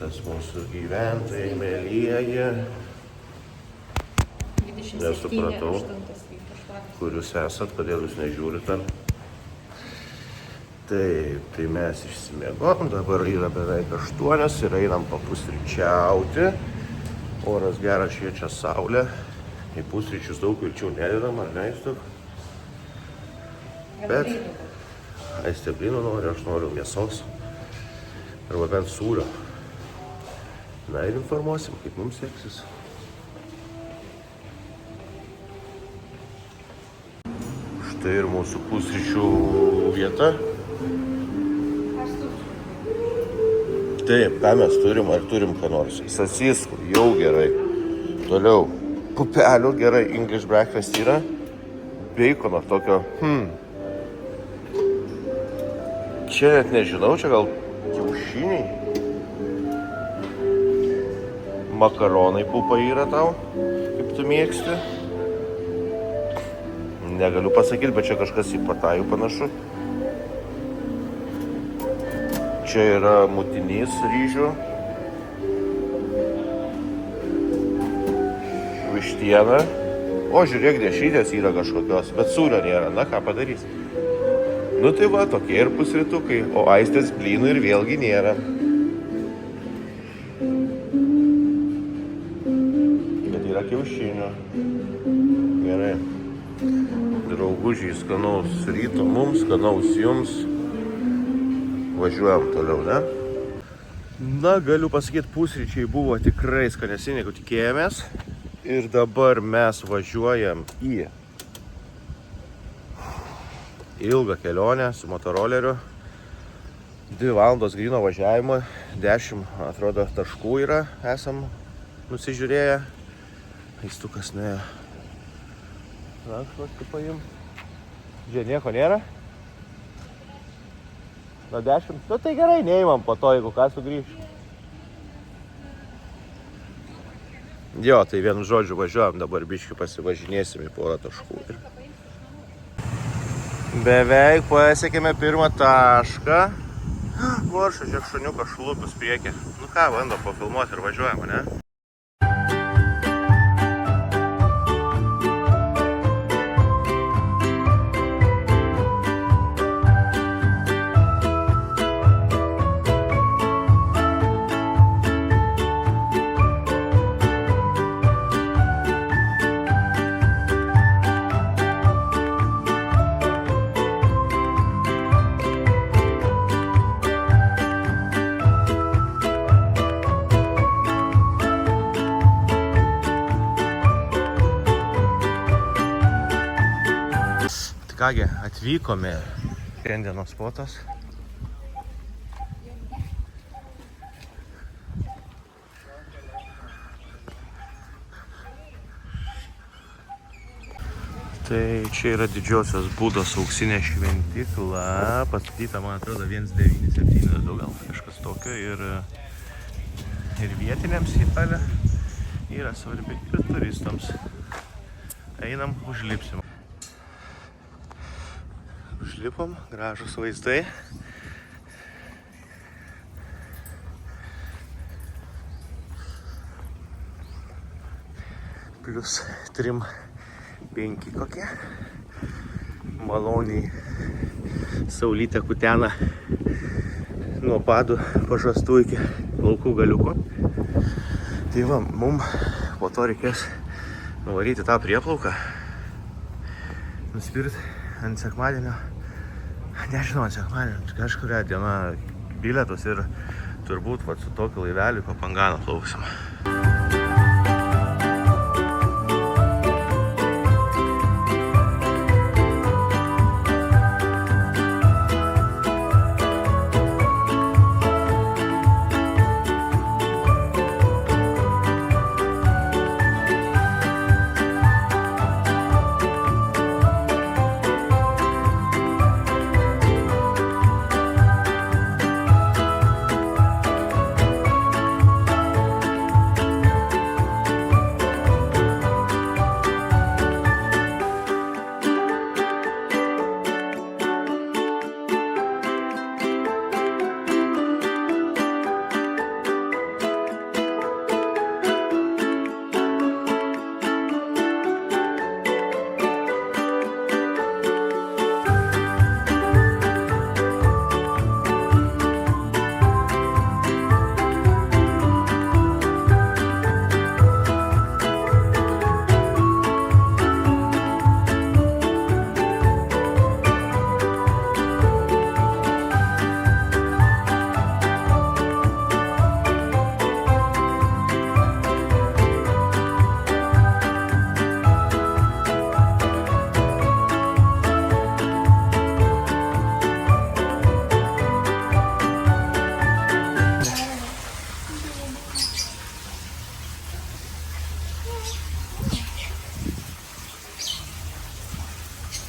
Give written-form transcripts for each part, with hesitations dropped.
rytas mūsų gyventojai, mėlyjeji. Nesupratau, kur jūs esat, kodėl jūs nežiūrit ar. Taip, tai mes išsimiegom, dabar yra beveik 8 ir einam papusryčiauti. Oras geras, šviečia saulė. Į pusryčius daug vilčių nededam, ar ne, Aistė? Bet Aistė blynų nori, aš noriu mėsos. Arba bent sūrio. Na ir informuosim, kaip mums seksis. Štai ir mūsų pusryčių vieta. Taip, ką mes turim, ar turim ką nors? Sasiskų, jau gerai. Toliau, pupelių gerai, English breakfast yra. Beikono tokio, Čia net nežinau, čia gal kiaušiniai. Makaronai pupa yra tau, kaip tu mėgsti. Negaliu pasakyti, bet čia kažkas į patajų panašu. Čia yra mutinys ryžių. Vištiena. O, žiūrėk, dešrytės yra kažkokios, bet sūrio nėra. Na, ką padarys? Nu tai va, tokie ir pusrytukai. O Aistės blynų ir vėlgi nėra. Bet yra kiaušinių. Gerai. Draugužiai, skanaus ryto mums, skanaus jums. Važiuojam toliau, ne? Na, galiu pasakyti, pusryčiai buvo tikrai skanesni, negu tikėjomės. Ir dabar mes važiuojam į ilgą kelionę su motoroleriu. 2 valandos gryno važiavimo, 10, atrodo, taškų yra, esam nusižiūrėję. Aistukas nuėjo. Rankšluostį paim. Žiūrė, nieko nėra. Nuo 10. Nu tai gerai, neimam po to, jeigu ką sugrįš. Jo, tai vienu žodžiu važiuojam, dabar biškį pasivažinėsim į porą taškų. Beveik pasiekėme pirmą tašką. Varša, žiūrėk, šuniukas šlupius priekį. Nu ką, bando pafilmuoti ir važiuojam, ne? Kągi, atvykome šiandienos spotas. Tai čia yra didžiosios Budos auksinė šventykla, pastatyta, man atrodo, 1972 gal kažkas tokio ir vietiniams Italija yra svarbi ir turistams. Einam, užlipsim. Užlipom, gražus vaizdai. Plius 3-5 kokie. Maloniai saulytė kutena nuo padų pažastų iki laukų galiuko. Tai va, mum po to reikės nuvaryti tą prieplauką. Nuspirti ant sekmadienio, nežinau, ant sekmadienio, kažkuria diena bilietus ir turbūt va, su tokiu laiveliu po Pangano plauksim.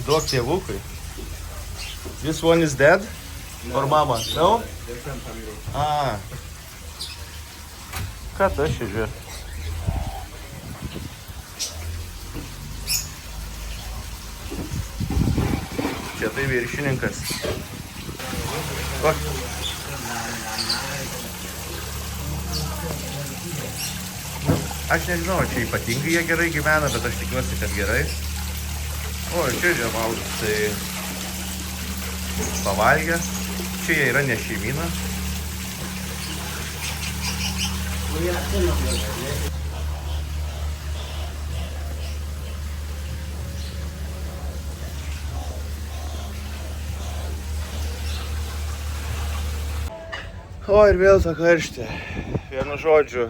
Duok tėvukui. This one is dead? Or mama? No? Ah. Ką tu aš čia žiūrėjau? Čia tai viršininkas. Aš nežinau, čia ypatingai jie gerai gyvena, bet aš tikiuosi, kad gerai. O, čia žemaudus, tai pavalgę. Čia jie yra ne šeimyna. O, ir vėl ta karštė. Vienu žodžiu.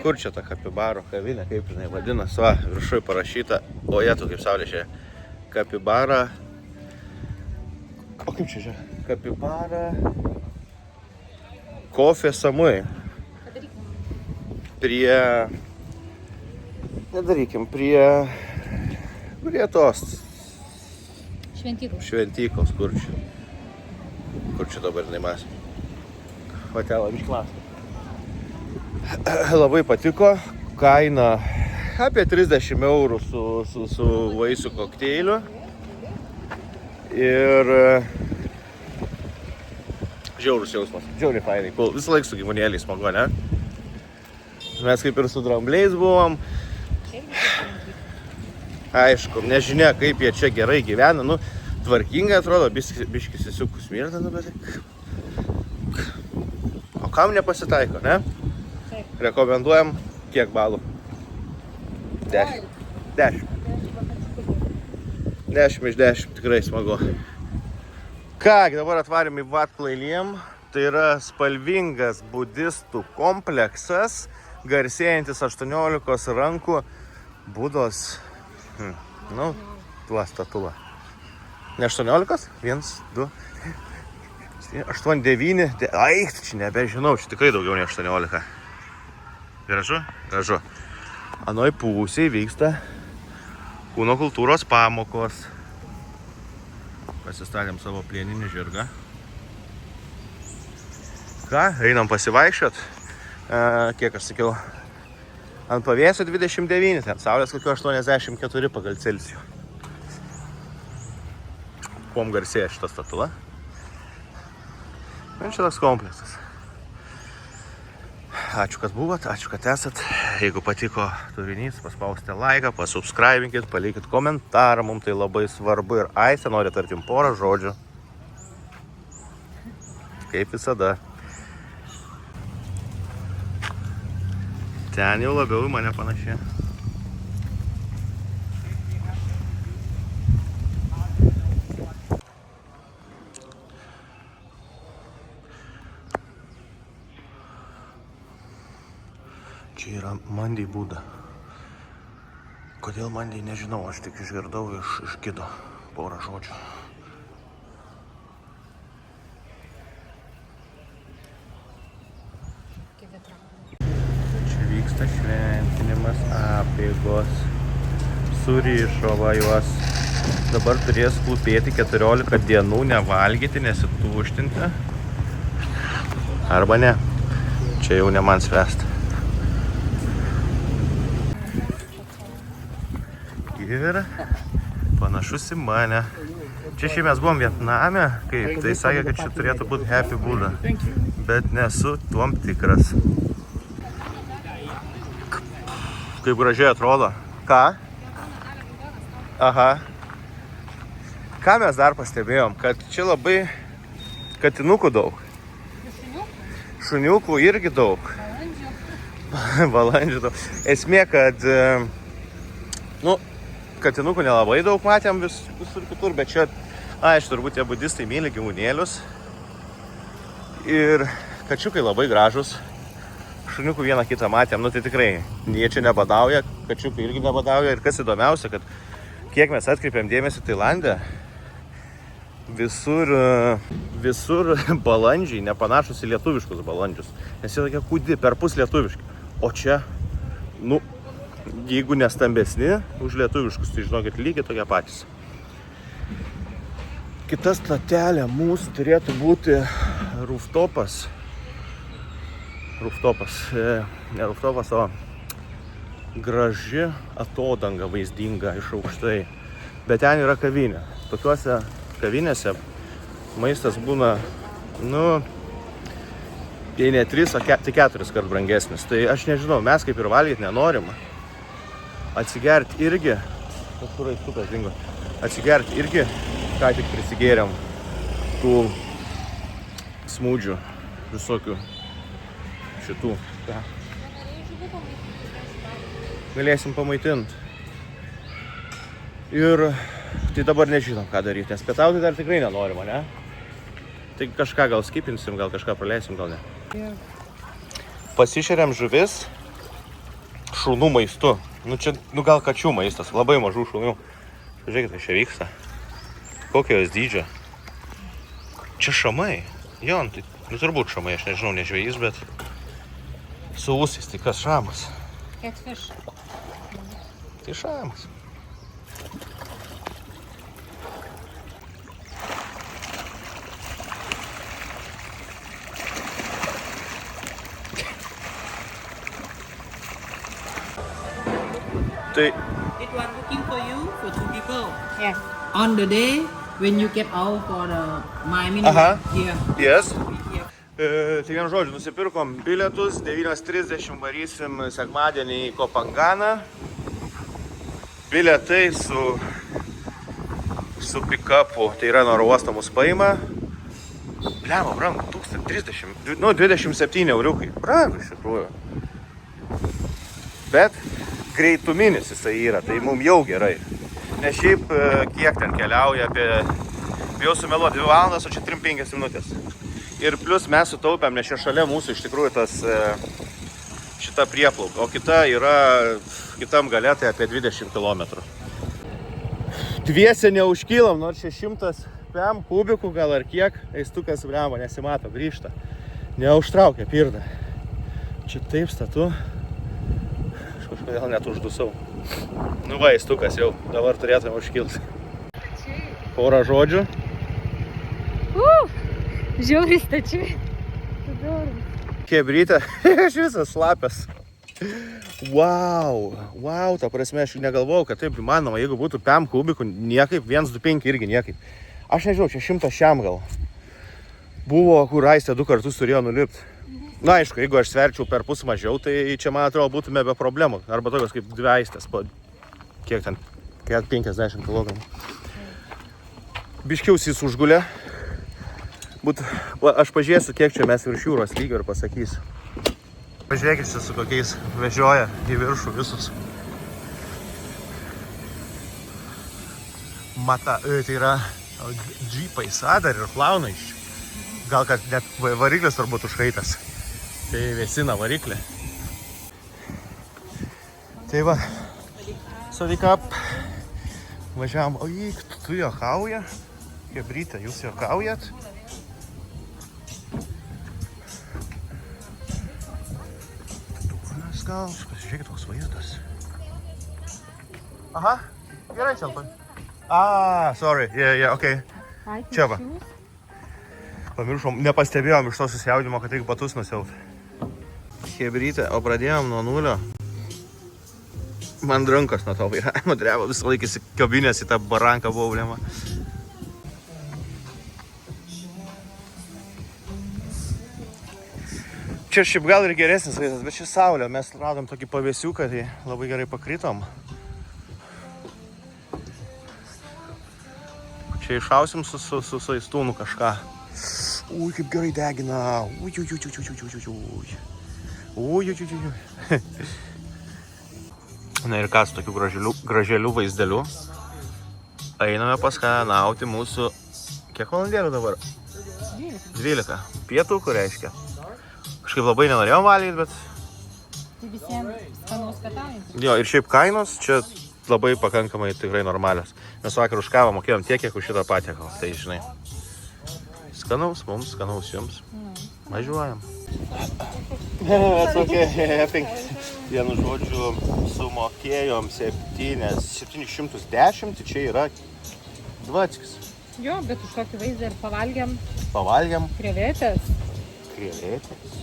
Kur čia ta kapibaro kavinė, kaip jinai vadinasi? Va, viršui parašyta. O, jėtų kaip saulė čia. Kapibara. O kaip čia čia? Kapibara. Kofė Samui. Prie tos šventyklos, kur čia dabar neimas. Hotelą bišklas. Labai patiko, kaina apie 30 eurų su vaisių kokteiliu. Ir žiaurus jausmas, žiauriai fainai, cool. Visą laiką su gyvūnėliais smagu, ne? Mes kaip ir su drambliais buvom. Aišku, nežinia, kaip jie čia gerai gyvena, nu, tvarkingai atrodo, biškis įsiukus mirda, nu, bet... O kam nepasitaiko, ne? Taip. Rekomenduojam, kiek balų? 10. 10. 10 iš 10, tikrai smagu. Ką, dabar atvarėm į Wat Plai Liem. Tai yra spalvingas budistų kompleksas, garsėjantis 18 rankų Budos, nu, tuo statula. Ne 18? 1, 2, 8, 9, ai, čia nebežinau, čia tikrai daugiau ne 18. Gražu? Gražu. Anoj pusėje vyksta kūno kultūros pamokos. Pasistatėm savo plieninį žirgą. Ką, einam pasivaikščiot. Kiek aš sakiau, ant pavėsio 29, ten saulės kokio 84 pagal Celsijų. Kuom garsėja šita statula? Ir čia toks kompleksas. Ačiū, kad buvot, ačiū, kad esat. Jeigu patiko turinys, paspauskite laiką, pasubscribinkit, palikit komentarą, mums tai labai svarbu. Ir Aistė nori tartim porą žodžių. Kaip visada. Ten jau labiau į mane panašiai. Čia yra Mandai Buda. Kodėl Mandai nežinau, aš tik išgirdau iš gido porą žodžių. Vyksta šventinimas, apeigos, surišo va juos. Dabar turės klūpėti 14 dienų, nevalgyti, nesituštinti. Arba ne. Čia jau ne man svest. Ir panašus į mane. Čia šiaip mes buvom Vietname, kaip tai sakė, kad čia turėtų būti Happy Buddha. Bet nesu tuom tikras. Kaip gražiai atrodo. Ką? Aha. Ką mes dar pastebėjom? Kad čia labai katinukų daug. Šuniukų irgi daug. Balandžių daug. Esmė, kad nu, katinukų nelabai daug matėm visur kitur, bet čia, aišku, turbūt tie budistai myli gyvūnėlius. Ir kačiukai labai gražus. Šuniukų vieną kitą matėm, nu tai tikrai, jie čia nebadauja, kačiukai irgi nebadauja. Ir kas įdomiausia, kad kiek mes atkreipėm dėmesį Tailande, visur balandžiai nepanašus į lietuviškus balandžius. Nes jie tokie kūdi, perpus lietuviški. O čia, nu, jeigu nestambesni už lietuviškus, tai žinokit, lygiai tokie patys. Kita stotelė mūsų turėtų būti rooftopas. Ne rooftopas, o graži atodanga vaizdinga iš aukštai. Bet ten yra kavinė. Tokiuose kavinėse maistas būna, jei ne 3, tai 4 kart brangesnis. Tai aš nežinau, mes kaip ir valgyti nenorim. Atsigerti irgi, ką tik prisigėrėm tų smūdžių visokių šitų. Ja. Galėsim pamaitinti. Ir tai dabar nežinom, ką daryti, nes pietauti dar tikrai nenorim, ne? Tai kažką gal skipinsim, gal kažką praleisim, gal ne. Yeah. Pasišeriam žuvis šunų maistu. Čia, gal kačių maistas, labai mažų šunų. Žiūrėkit, kas čia vyksta. Kokio jos dydžio. Čia šamai. Jo, tai turbūt šamai, aš nežinau, ne žvejys, bet su ūsais, tai kas šamas? Catfish. Tai šamas. It was cooking for you for 2 people. Yeah. On the day when you get out for the my minute here. Yes. Yeah. Tai vien žodžiu, nusipirkom bilietus, 9:30 varysim sekmadienį į Kopanganą. Bilietai su pick-upu, tai yra nuo oro uosto mus paima. Blemba, brangu, 27 euriukai. Brangu iš tikrųjų. Bet greituminis jisai yra, tai mums jau gerai. Nes šiaip kiek ten keliauja apie, bijau sumeluoti, 2 valandas, o čia 3-5 minutės. Ir plus mes sutaupėm, nes čia šalia mūsų iš tikrųjų šita prieplauka, o kita yra kitam gale, tai apie 20 km. Dviese neužkylam, nors čia 100 PM kubikų gal ar kiek, eistukas blemba nesimato, grįžta. Neužtraukia pirdą. Čia taip statu. Aš kažkodėl net uždusau. Eistukas jau, dabar turėtume užkilti. Porą žodžių. Žiauriai stačiai. Kebrytė, aš visas šlapęs. Wow, ta prasme, aš negalvojau, kad taip įmanoma, jeigu būtų 5 kubikų, niekaip, 125 irgi niekaip. Aš nežinau, čia 100 šiam gal. Buvo, kur Aistė 2 kartus turėjo nulipti. Na, aišku, jeigu aš sverčiau per pus mažiau, tai čia, man atrodo, būtume be problemų. Arba tokios kaip 2 Aistės, po kiek ten, 50 kg. Biškiaus jis užgulė. Aš pažiūrėsiu, kiek čia mes virš jūros lygio ir pasakysiu. Pažiūrėkit, su kokiais vežioja į viršų visus. Tai yra džypai sadar ir plauna iš. Gal kad net variklis turbūt užkaitas. Tai vėsina variklį. Tai va, savikap. Važiavam, tu juokauja. Kebrytė, jūs juokaujat. Gal, pasižiūrėkit, koks vaizdas. Aha, gerai čia. Sorry, okay. Čia va. Pamiršom, nepastebėjom iš to susijaudimo, kad reikia batus nusiaut. Kebrytė, o pradėjom nuo 0. Man rankos nuo to vairavimo dreba, visą laiką įsikabinės į tą baranką baublėmą. Čia šiaip gal ir geresnis vaizdas, bet čia saulė. Mes radom tokį pavėsiuką, tai labai gerai pakritom. Čia išausim su aistūnu kažką. Kaip gerai degina. Na ir ką su tokiu graželiu vaizdeliu. Einame paskanauti mūsų... Kiek valandėlių dabar? 12. Pietų, kur reiškia? Kažkaip labai nenorėjom valgyti, bet... Tai visiems skanaus pietaujant. Jo, ir šiaip kainos čia labai pakankamai tikrai normalios. Mes vakar už kavą mokėjom tiek, kiek už šitą patiekalą. Tai žinai, skanaus mums, skanaus jums. Važiuojam. That's okay, I think. Vienu žodžiu, sumokėjom 710, tai čia yra 20. Jo, bet už tokį vaizdą ir pavalgiam Pavalgiam. krevetės. Krevetės.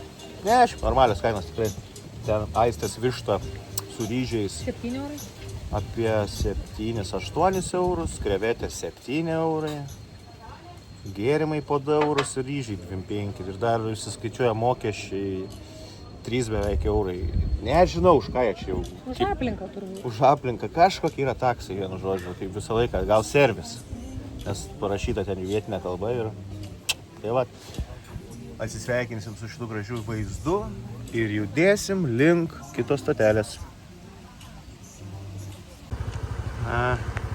Ne, šiaip normalios kainos tikrai. Ten aistės višta su ryžiais 7 eurai. apie 7-8 eurus, krevetės 7 eurai, gėrimai po 2 eurus ir ryžiai 25 ir dar išsiskaičiuoja mokesčiai 3 beveik eurai. Nežinau, už ką jie čia jau. Už aplinką turbūt. Už aplinką kažkokie yra taksai, vienu žodžiu, tai visą laiką, gal servis, nes parašyta ten vietinė kalba ir tai va. Atsisveikinsim su šitų gražių vaizdu ir judėsim link kitos stotelės.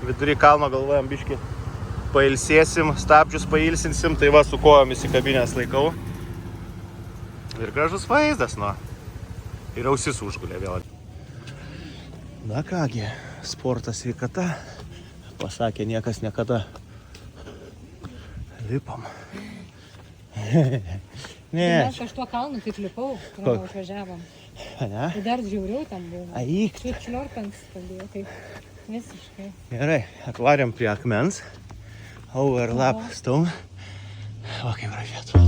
Vidury kalno galvojam biškį pailsėsim, stabdžius pailsinsim, tai va su kojomis į kabinės laikau. Ir gražus vaizdas, nu. Ir ausis užgulė vėl. Na kągi, sportas sveikata, pasakė niekas niekada. Lipam. Ne. Mes kažtuo kalnu taip lipau, kur užvažiavom. Ne? Tai dar žiauriau tam buvo. Aik. Čia čiulorpens padėjo, taip visiškai. Gerai, atvarėm prie akmens. Overlap stone. Va kaip gražiai atrodo.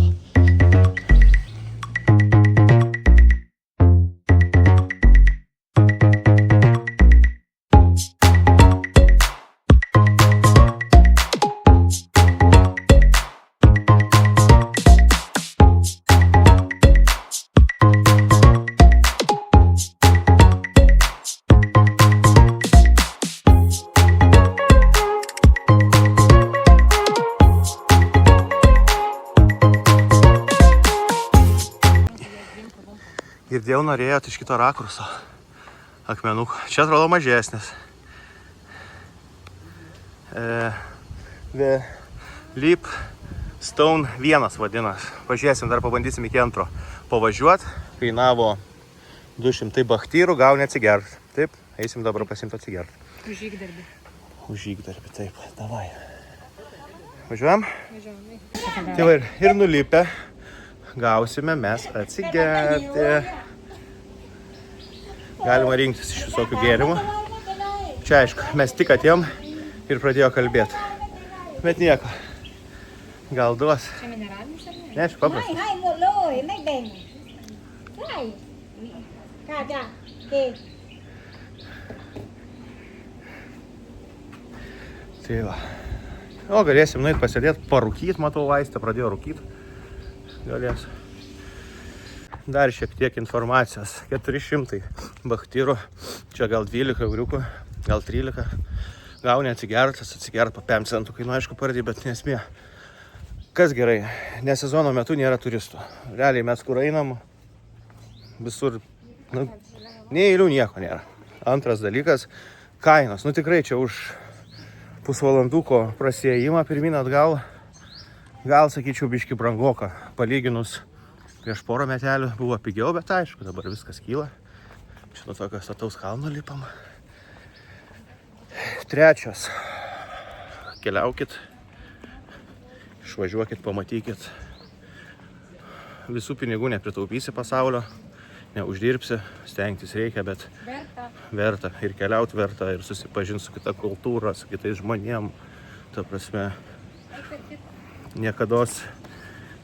Girdėjau, norėjot iš kito rakurso akmenukų. Čia atrodo mažesnis. The Leap Stone 1 vadinas. Pažiūrėsim, dar pabandysim iki antro pavažiuot. Kainavo 200 bachtyrų, gauni atsigert. Taip, eisim dabar pasimti atsigert. Už žygdarbį. Už žygdarbį, taip, davai. Važiuojam? Važiuojam. Tai va ir nulipę gausime mes atsigerti. Galima rinktis iš visokių gėrimų. Čia aišku, mes tik atėjom ir pradėjo kalbėti. Bet nieko. Gal duos. Čia mineralinis ar ne? Ne, aš paprastas. ให้หมดเลยไม่แบ่งใช่ค่ะจ้ะโอเค Tai va. O, galėsim nueit pasėdėti, parūkyt, matau, Aistė pradėjo rūkyt. Galės. Dar šiek tiek informacijos. 400 bachtyrų. Čia gal 12 euriukų, gal 13. Gauni atsigertas, atsigert po 5 centų. Kainu aišku pardį, bet nesmė. Kas gerai, ne sezono metu nėra turistų. Realiai mes kur einam, visur, nu, nei eilių nieko nėra. Antras dalykas, kainos. Nu tikrai čia už pusvalanduko prasiėjimą pirmin atgal. Gal sakyčiau biški brangoka. Palyginus prieš porą metelių buvo pigiau, bet aišku, dabar viskas kyla. Čia nuo tokio stataus kalno lipam. Trečias. Keliaukit. Išvažiuokit, pamatykit. Visų pinigų nepritaupysi pasaulio. Neuždirbsi. Stengtis reikia, bet verta. Ir keliaut verta, ir susipažinti su kita kultūra, su kitais žmonėm. Ta prasme, niekados.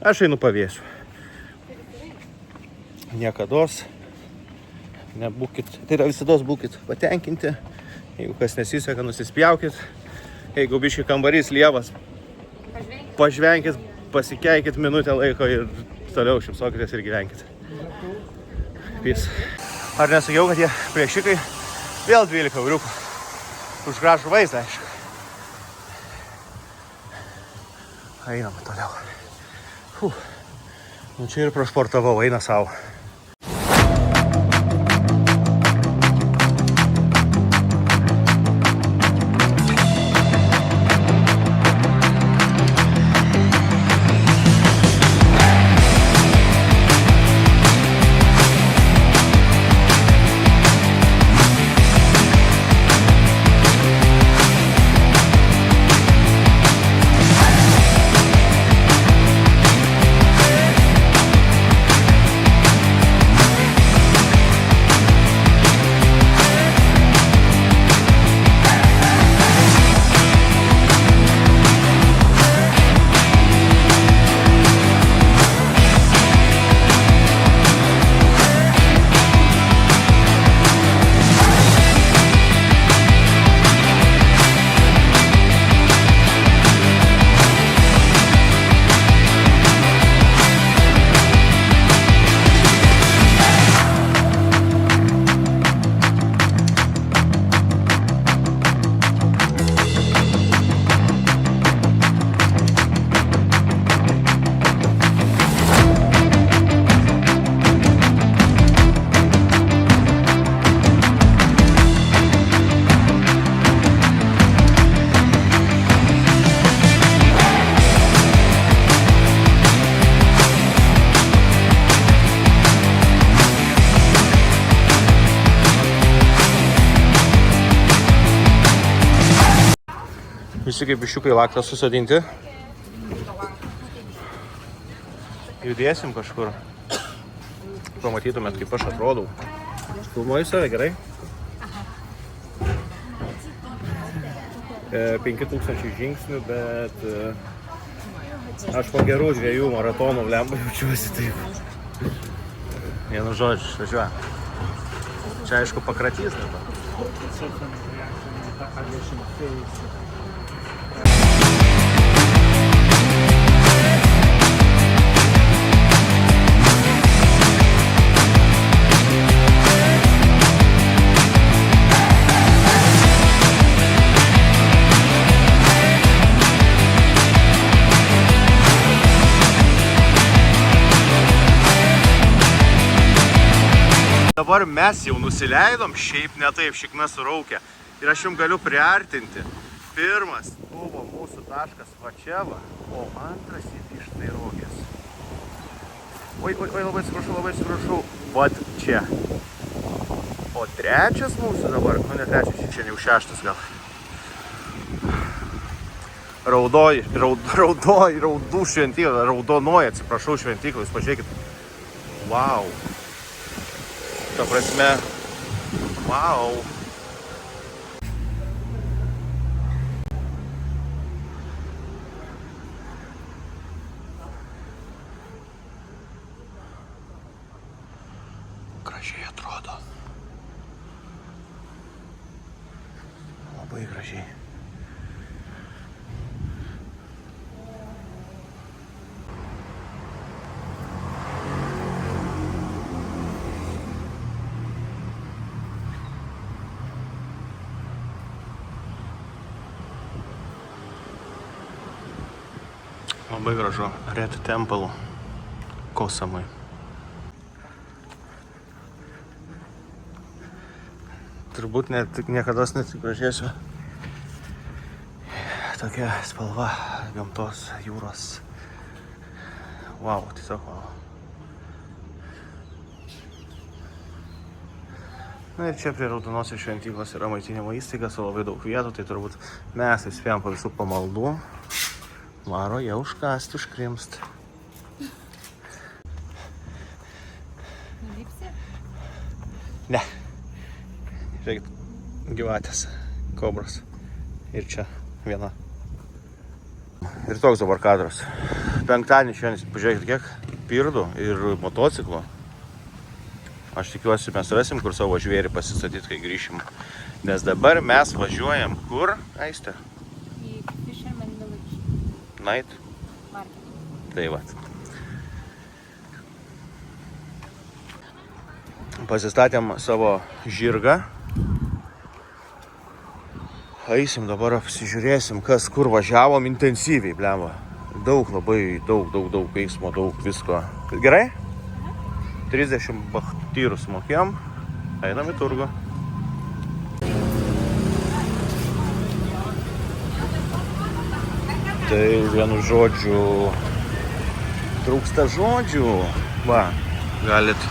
Aš einu pavėsiu. Niekados nebūkit, tai yra visados būkit patenkinti. Jeigu kas nesiseka, nusispjaukit. Jeigu biški kambarys lievas, pažvenkit, pasikeikit minutę laiko ir toliau šipsokitės ir gyvenkit. Peace. Ar nesakiau, kad jie plėšikai vėl 12 euriukų. Už gražų vaizdą, aišku. Einam toliau. Nu čia ir prašportavau, eina savo. Visi kaip biščiukai laktą susadinti. Judėsim kažkur. Pamatytumėt, kaip aš atrodau. Filmuoju save, gerai? 5000 žingsnių, bet aš po gerų 2 maratonų lemba jaučiuosi taip. Vienu žodžiu, važiuoja. Čia aišku pakratys dabar. Dabar mes jau nusileidom, šiaip ne taip, šikna suraukia. Ir aš jums galiu priartinti. Pirmas buvo mūsų taškas va čia va, o antras iš tai rogės. Oi, labai atsiprašau, vat čia. O trečias mūsų dabar, nu ne trečias, čia jau 6 gal. Raudų šventykla, raudonoji, atsiprašau, šventykla, jūs pažiūrėkit. Wow. Ta prasme, wow. Gražiai atrodo. Labai gražiai. Labai gražu. Red Temple Kosamui. Turbūt niekados nesigražėsiu. Tokia spalva gamtos, jūros. Wow, tiesiog wow. Na ir čia prie raudonosios šventyklos yra maitinimo įstaiga su labai daug vietų, tai turbūt mes įspėjom po visų pamaldų. Varo jau užkasti, užkrimst. Nulipsi? Ne. Žiūrėkit, gyvatės, kobros. Ir čia viena. Ir toks dabar kadras. Penktadienį šiandien, pažiūrėkit, kiek pirdų ir motociklo. Aš tikiuosi, mes rasim, kur savo žvėrį pasistatyti, kai grįšim. Nes dabar mes važiuojam kur, Aiste? Į Fisherman Village Night? Market. Tai vat. Pasistatėm savo žirgą. Eisim dabar apsižiūrėsim, kas kur važiavom intensyviai, blemba. Daug, labai daug eismo, daug visko. Gerai? 30 bachtyrus mokėjom. Einam į turgų. Tai vienu žodžiu, trūksta žodžių. Va, galit.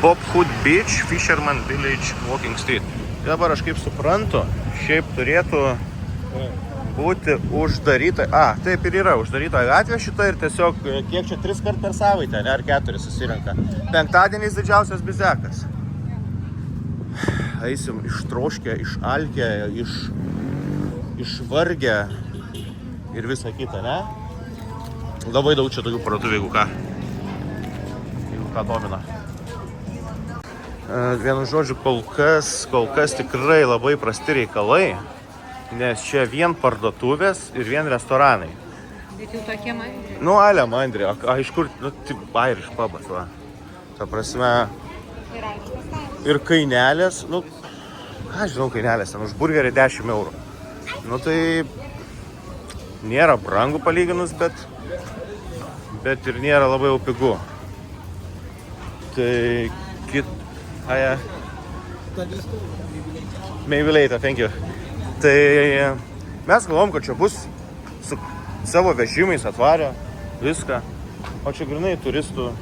Bob Hood Beach, Fisherman Village, Walking Street. Dabar aš kaip suprantu, šiaip turėtų būti uždaryta. Taip ir yra uždaryta gatvė šita ir tiesiog, kiek čia 3 kart per savaitę, ne, ar 4 susirenka. Penktadieniais didžiausias bizekas. Eisim ištroškę, išalkę, išvargę. Ir visa kita, ne? Labai daug čia tokių parduotuvių, jeigu ką domina. Vienu žodžiu, kol kas tikrai labai prasti reikalai, nes čia vien parduotuvės ir vien restoranai. Bet jau tokie mandri. Nu, ale mandri, iš kur, nu, taip, Irish pubas, va. Ta prasme, ir kainelės, nu, ką žinau kainelės, ten už burgerį 10 eurų. Nu, tai nėra brangu palyginus, bet ir nėra labai jau pigu. Tai maybe later, thank you. Tai mes galvom, kad čia bus su savo vežimais atvarę viską, o čia grinai turistų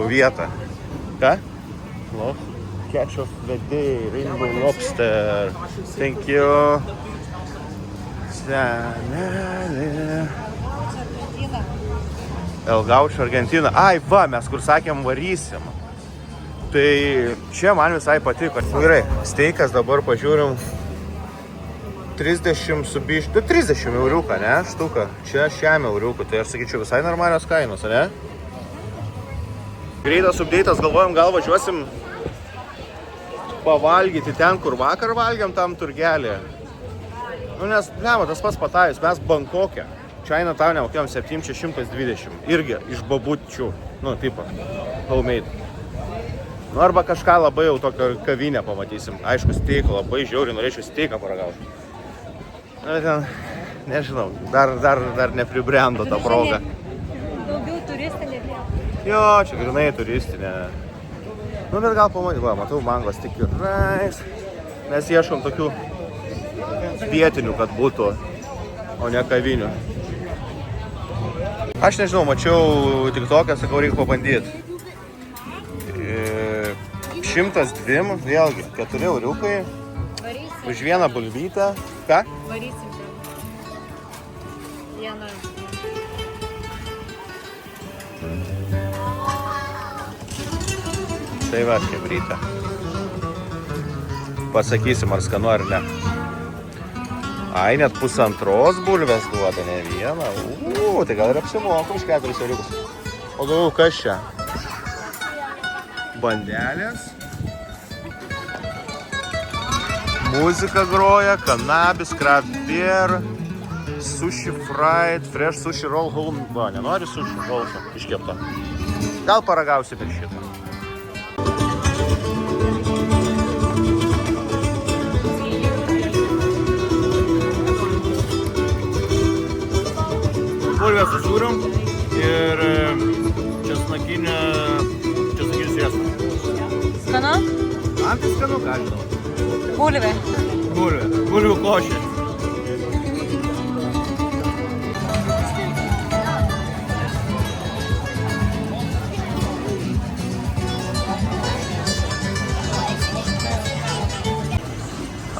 vieta. Ką? Catch of the day, rainbow lobster. Thank you. Elgaučio Argentina. Ai, va, mes kur sakėm varysim. Tai čia man visai patiko. Gerai, steikas dabar pažiūrim 30 su biškiu, 30 euriuką, ne, štuką. Čia 100 euriukų, tai aš sakyčiau visai normalios kainos, ne? Greitas updeitas, galvojom, gal važiuosim pavalgyti ten, kur vakar valgiam, tam turgelį. Nu, nes, ne, tas pats Patajus, mes Bankokė. Chinatown mokėjom 720. Irgi iš babutčių, nu, tipo, homemade. Nu, arba kažką labai jau tokio kavinę pamatysim. Aišku, steiko labai žiauriai, norėčiau steiką paragauti. Nu, ten, nežinau, dar nepribrendo tą progą. Daugiau turistinė vieta. Jo, čia grinai turistinė. Nu, bet gal pamatyti, va, matau, mangos tik ir rais. Mes ieškom tokių vietinių, kad būtų, o ne kavinių. Aš nežinau, mačiau tik tokią, sakau, reikia pabandyti. 102, vėlgi, 4 euriukai. Varysim. Už vieną bulvytę. Ką? Varysim. Vieną. Tai va, chebrytė. Pasakysim, ar skanu ar ne. Ai, net pusantros bulvės duoda, ne vieną. Tai gal ir apsimoku už 4 euriukus. O daugiau kas čia? Bandelės. Muzika groja, kanabis, craft beer, sushi fried, fresh sushi roll home. Va, nenori sushi roll iškepto. Gal paragausi per šitą. Bulvės susūrium ir česnakinis sviestas. Skanu? Man tai skanu, ką žinau. Bulvė. Bulvių košė.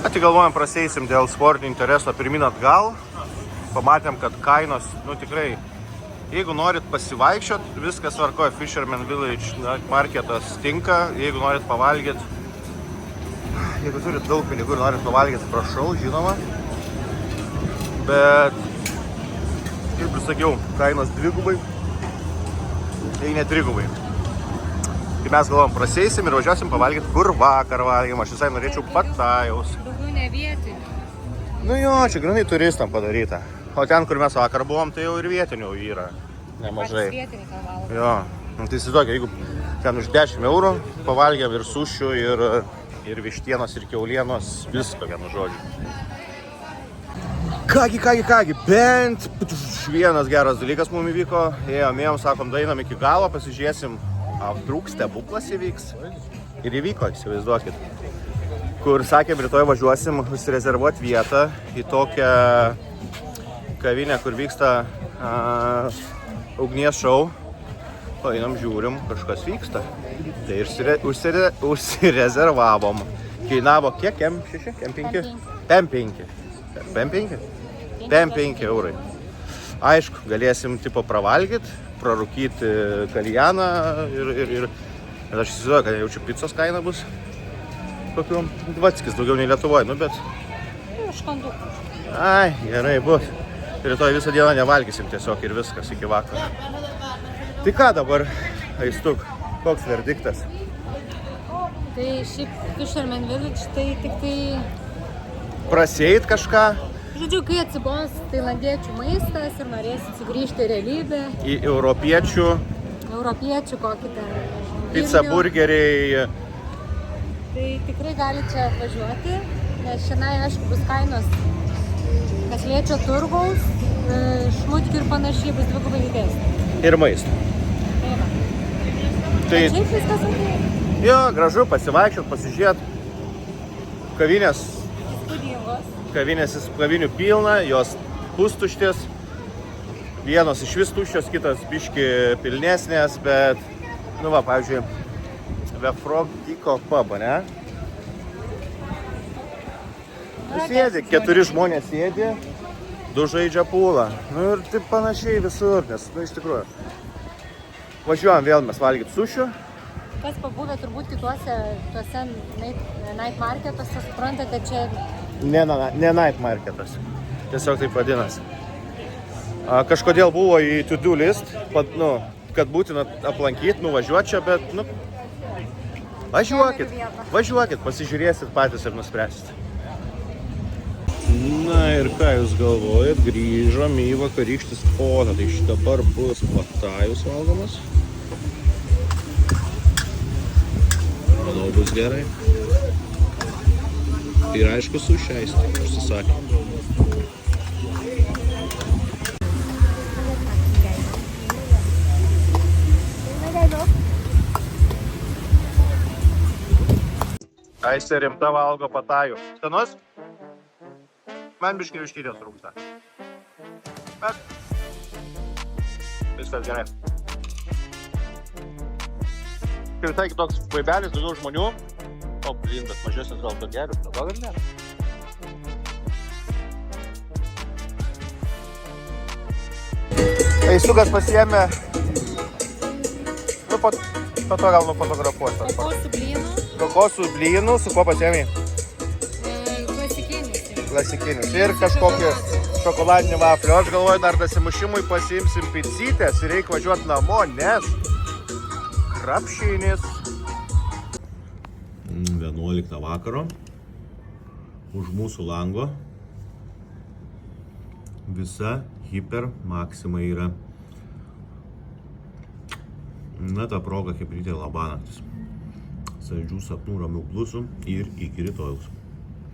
Tai galvojam, praseisim dėl sportinio intereso pirmin atgal. Pamatėm, kad kainos, nu tikrai, jeigu norit pasivaikščiot, viskas tvarkoja. Fisherman Village marketas tinka, jeigu norit pavalgyti. Jeigu turit daug pinigų ir norit pavalgyti, prašau, žinoma. Bet, kaip ir sakiau, kainos dvigubai, tai ne trigubai. Tai mes galvom, praseisim ir važiuosim pavalgyti, kur vakar valgėm. Aš visai norėčiau Patajaus. Daugiau ne vietinių. Nu jo, čia granai turistam padaryta. O ten, kur mes vakar buvom, tai jau ir vietinių yra nemažai. Patys vietiniai ką valgo. Jo, nu, tai įsivaizduok, jeigu ten už 10 eurų pavalgėm ir sušių, ir vištienos, ir kiaulienos, visko vienu žodžiu. Kągi, bent vienas geras dalykas mums įvyko. Ėjom, sakom, dainam iki galo, pasižiūrėsim, trūks stebuklas įvyks. Ir įvyko, įsivaizduokit. Kur sakėm, rytoj važiuosim užsirezervuoti vietą į tokią kavinę, kur vyksta ugnies šou. Einam, žiūrim, kažkas vyksta. Tai ir užsirezervavom. Kainavo kiek? M6? M5? M5. M5? M5 eurai. Aišku, galėsim tipo pravalgyti, prarūkyti kaljaną ir aš įsivaizduoju, kad jaučiu picos kaina bus kokiu 20, daugiau nei Lietuvoje, nu bet... Užkandukų. Ai, gerai bus. Rytoj visą dieną nevalgysim tiesiog ir viskas iki vakaro. Tai ką dabar, Aistuk, koks verdiktas? Tai šiaip Fisherman Village, tai tik tai... Prasieit kažką Žodžiu, kai atsibos tailandiečių maistas ir norėsit sugrįžti į realybę. į europiečių, Europiečių kokį ten. pizza, Vilnių, burgeriai. Tai tikrai gali čia atvažiuoti, nes šiandien, aišku, bus kainos, kas liečia turgaus, šmutkių ir panašiai bus dvigubai didesnė. Ir maistą. Tai va. Tai Bet šiaip viskas ok. jo, gražu pasivaikščiot, pasižiūrėt. Kavinės kavinių pilna, jos pustuštės. Vienos iš vis tuščios, kitos biški pilnesnės, bet, nu va, pavyzdžiui, The Frog Diko pub, ne? Nu, sėdi, 4 žmonės sėdi, 2 žaidžia pūlą. Nu ir taip panašiai visur, nes, nu, iš tikrųjų. Važiuojam vėl mes valgyti sušių. Kas pabuvę turbūt kituose tuose night marketuose, suprantate, čia... Ne night marketas. Tiesiog taip vadinasi. Kažkodėl buvo į to-do list, nu, kad būtina aplankyti, nuvažiuoti čia, bet, nu... Važiuokit, pasižiūrėsit patys ir nuspręsit. Na ir ką jūs galvojat, grįžom į vakarykštį spotą, tai dabar bus patajus valgomas. Manau, bus gerai. Ir aišku, su šiais, užsisakė. Aistė rimta valgo patajų. Skanus? Man biškai vištytės trūksta. Bet viskas gerai. Visai kitoks vaibelis, daugiau žmonių. O, blin, bet mažesnis gal dogelių. Gal ir ne. Eisukas pasiėmė. Nu, po to gal nufotografuosiu. Kokosų blynų. Kokosų blynų, su kuo pasiėmė? Klasikinis. Ir kažkokį šokoladinį vaflį. Aš galvoju, dar dasimušimui pasiimsim picytės ir reikia važiuoti namo, nes krapšynis. 11 vakaro. Už mūsų lango visa Hiper Maxima yra. Na, ta proga chebrytė labanaktis. Saldžių sapnų, ramių blusų ir iki rytojaus.